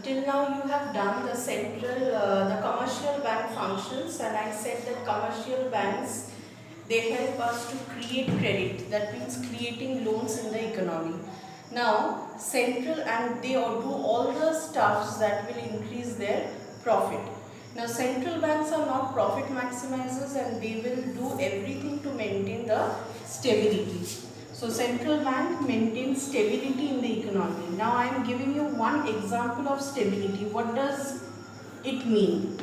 Till now you have done the the commercial bank functions, and I said that commercial banks, they help us to create credit. That means creating loans in the economy. Now central, and they all do all the stuffs that will increase their profit. Now central banks are not profit maximizers, and they will do everything to maintain the stability. So central bank maintains stability in the economy. Now I am giving you one example of stability. What does it mean?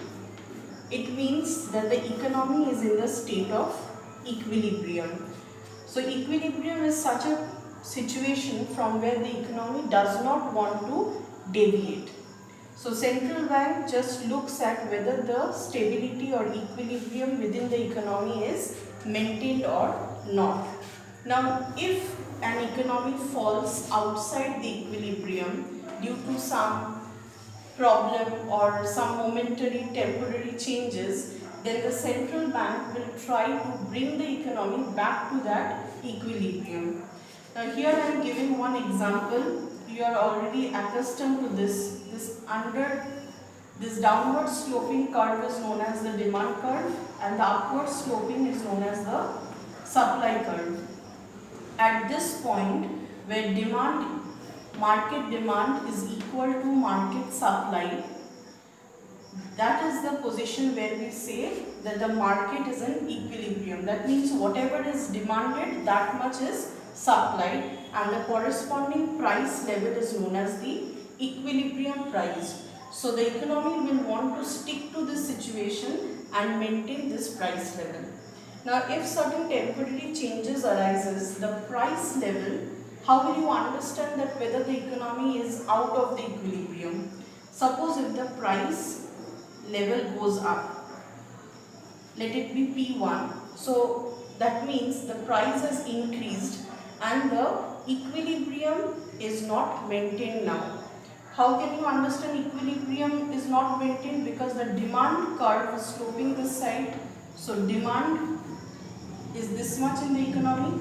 It means that the economy is in the state of equilibrium. So equilibrium is such a situation from where the economy does not want to deviate. So central bank just looks at whether the stability or equilibrium within the economy is maintained or not. Now if an economy falls outside the equilibrium due to some problem or some momentary temporary changes, then the central bank will try to bring the economy back to that equilibrium. Now here I am giving one example. You are already accustomed to this. This downward sloping curve is known as the demand curve, and the upward sloping is known as the supply curve. At this point where market demand is equal to market supply, that is the position where we say that the market is in equilibrium. That means whatever is demanded, that much is supplied, and the corresponding price level is known as the equilibrium price. So the economy will want to stick to this situation and maintain this price level. Now if certain temporary changes arises, the price level, how will you understand that whether the economy is out of the equilibrium? Suppose if the price level goes up, let it be P1. So that means the price has increased and the equilibrium is not maintained now. How can you understand equilibrium is not maintained? Because the demand curve is sloping this side. So demand is this much in the economy,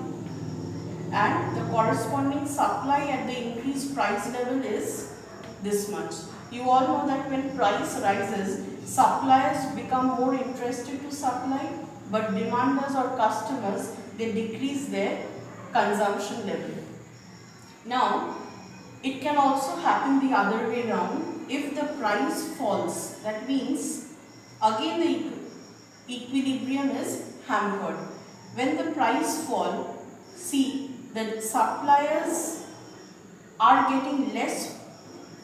and the corresponding supply at the increased price level is this much. You all know that when price rises, suppliers become more interested to supply, but demanders or customers, they decrease their consumption level. Now it can also happen the other way around. If the price falls, that means again the equilibrium is hampered. When the price falls, see that suppliers are getting less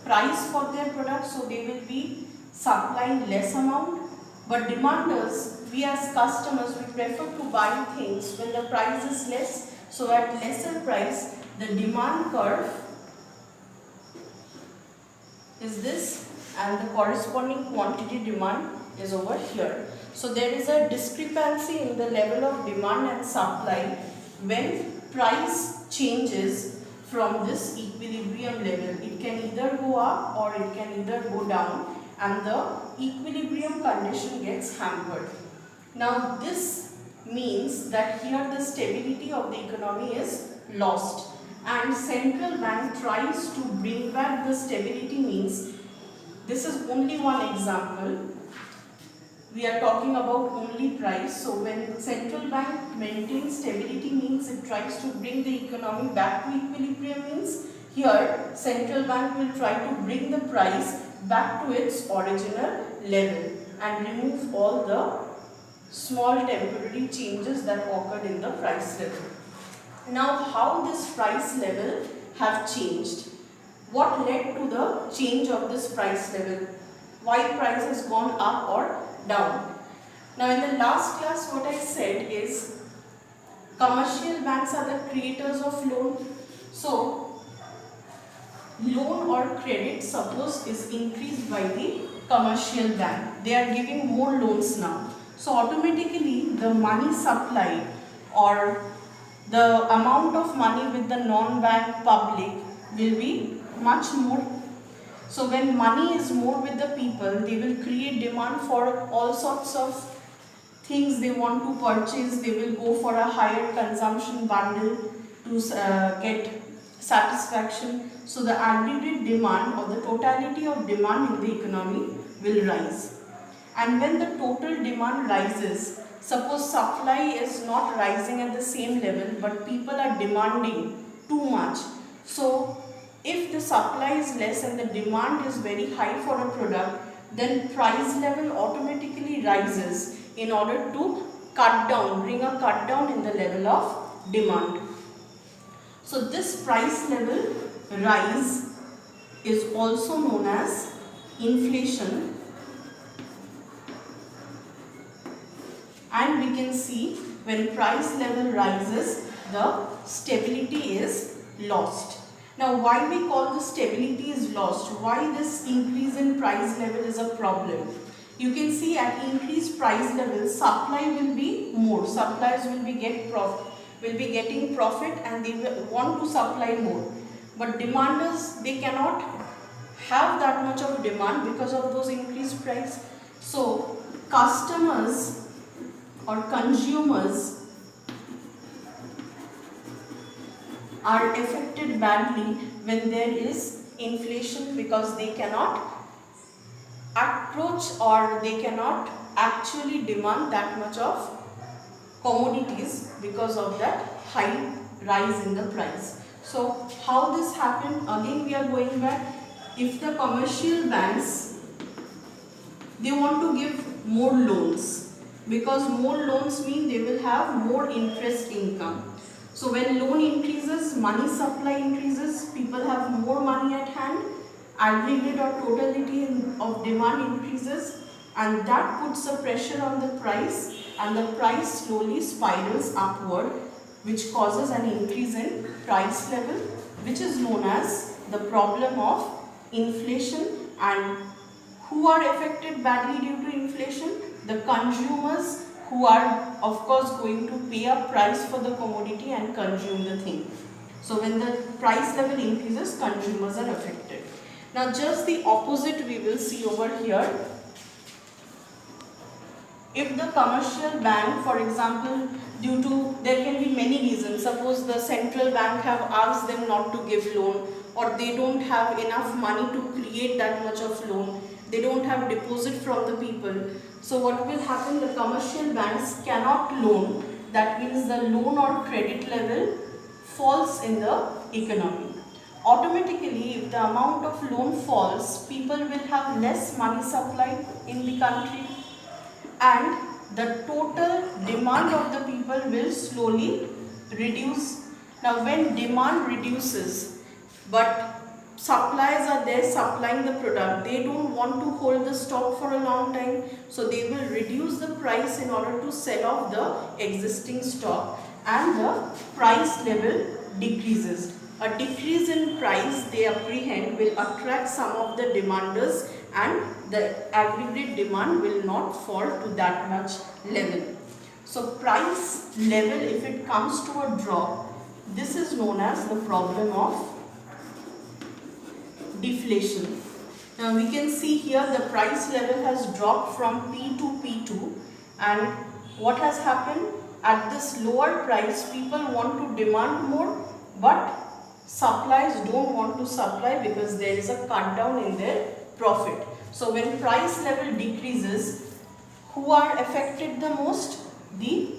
price for their products, so they will be supplying less amount. But demanders, we as customers, we prefer to buy things when the price is less. So at lesser price, the demand curve is this, and the corresponding quantity demand is over here. So there is a discrepancy in the level of demand and supply when price changes from this equilibrium level. It can either go up or it can either go down, and the equilibrium condition gets hampered. Now this means that here the stability of the economy is lost, and central bank tries to bring back the stability. Means this is only one example. We are talking about only price. So when central bank maintains stability, means it tries to bring the economy back to equilibrium. Means here central bank will try to bring the price back to its original level and remove all the small temporary changes that occurred in the price level. Now how this price level have changed? What led to the change of this price level? Why price has gone up or down? Now in the last class what I said is commercial banks are the creators of loan. So loan or credit, suppose, is increased by the commercial bank. They are giving more loans now. So automatically the money supply or the amount of money with the non-bank public will be much more. So when money is more with the people, they will create demand for all sorts of things they want to purchase. They will go for a higher consumption bundle to get satisfaction. So the aggregate demand or the totality of demand in the economy will rise. And when the total demand rises, suppose supply is not rising at the same level but people are demanding too much. So if the supply is less and the demand is very high for a product, then price level automatically rises in order to bring a cut down in the level of demand. So this price level rise is also known as inflation, and we can see when price level rises, the stability is lost. Now why we call the stability is lost? Why this increase in price level is a problem? You can see at increased price level, supply will be more. Suppliers will be getting profit and they will want to supply more. But demanders, they cannot have that much of demand because of those increased price. So customers or consumers are affected badly when there is inflation, because they cannot approach or they cannot actually demand that much of commodities because of that high rise in the price. So how this happened? Again we are going back. If the commercial banks, they want to give more loans, because more loans mean they will have more interest income. So when loan increases, money supply increases, people have more money at hand, aggregate or totality of demand increases, and that puts a pressure on the price, and the price slowly spirals upward, which causes an increase in price level, which is known as the problem of inflation. And who are affected badly due to inflation? The consumers, who are of course going to pay a price for the commodity and consume the thing. So when the price level increases, consumers are affected. Now just the opposite we will see over here. If the commercial bank, for example, there can be many reasons. Suppose the central bank have asked them not to give loan, or they don't have enough money to create that much of loan. They don't have deposit from the people. So what will happen? The commercial banks cannot loan. That means the loan or credit level falls in the economy. Automatically, if the amount of loan falls, people will have less money supply in the country, and the total demand of the people will slowly reduce. Now when demand reduces, but suppliers are there supplying the product, they don't want to hold the stock for a long time, so they will reduce the price in order to sell off the existing stock, and the price level decreases. A decrease in price, they apprehend, will attract some of the demanders, and the aggregate demand will not fall to that much level. So price level, if it comes to a drop, this is known as the problem of deflation. Now we can see here the price level has dropped from P to P2, and what has happened? At this lower price, people want to demand more, but suppliers don't want to supply because there is a cut down in their profit. So when price level decreases, who are affected the most? The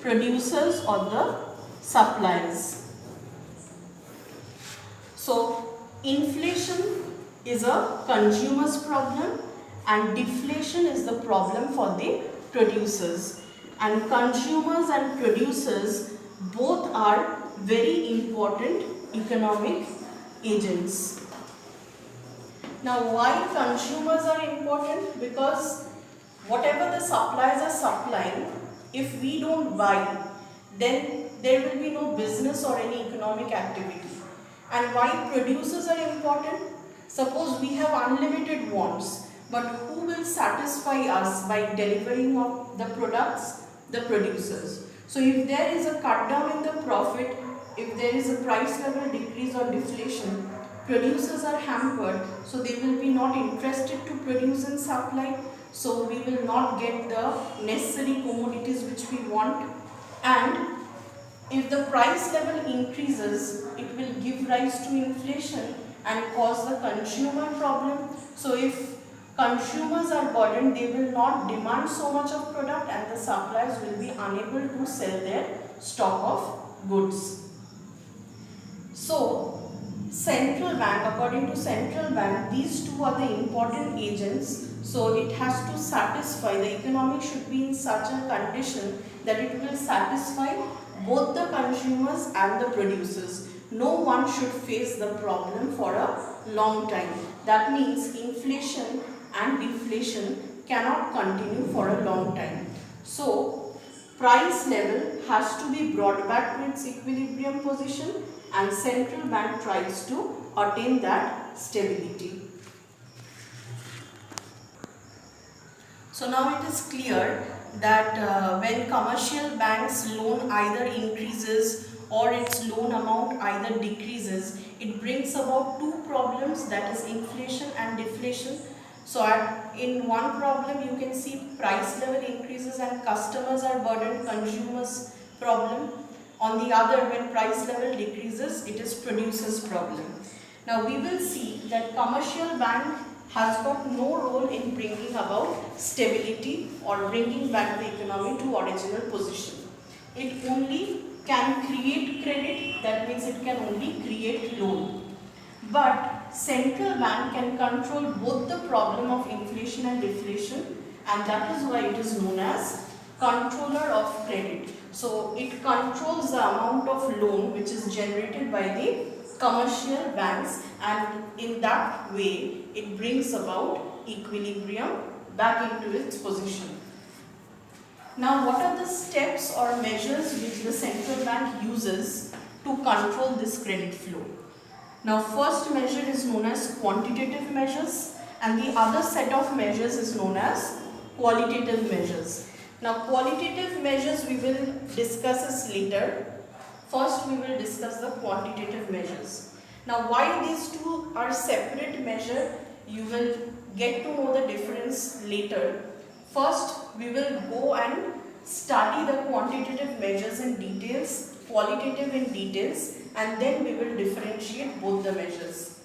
producers or the suppliers. So inflation is a consumer's problem and deflation is the problem for the producers. And consumers and producers both are very important economic agents. Now why consumers are important? Because whatever the suppliers are supplying, if we don't buy, then there will be no business or any economic activity. And why producers are important? Suppose we have unlimited wants, but who will satisfy us by delivering of the products? The producers. So if there is a cut down in the profit, if there is a price level decrease or deflation, producers are hampered, so they will be not interested to produce and supply, so we will not get the necessary commodities which we want, and If the price level increases, it will give rise to inflation and cause the consumer problem. So if consumers are burdened, they will not demand so much of product and the suppliers will be unable to sell their stock of goods. So central bank, according to central bank, these two are the important agents. So it has to satisfy, the economy should be in such a condition that it will satisfy both the consumers and the producers. No one should face the problem for a long time. That means inflation and deflation cannot continue for a long time. So price level has to be brought back to its equilibrium position and central bank tries to attain that stability. So now it is clear that when commercial banks loan either increases or its loan amount either decreases, it brings about two problems, that is inflation and deflation. So in one problem you can see price level increases and customers are burdened, consumers problem. On the other, when price level decreases, it is producers problem. Now we will see that commercial bank has got no role in bringing about stability or bringing back the economy to original position. It only can create credit, that means it can only create loan. But central bank can control both the problem of inflation and deflation, and that is why it is known as controller of credit. So it controls the amount of loan which is generated by the commercial banks, and in that way it brings about equilibrium back into its position. Now what are the steps or measures which the central bank uses to control this credit flow? Now first measure is known as quantitative measures and the other set of measures is known as qualitative measures. Now qualitative measures we will discuss later. First we will discuss the quantitative measures. Now why these two are separate measures, you will get to know the difference later. First we will go and study the quantitative measures in details, qualitative in details, and then we will differentiate both the measures.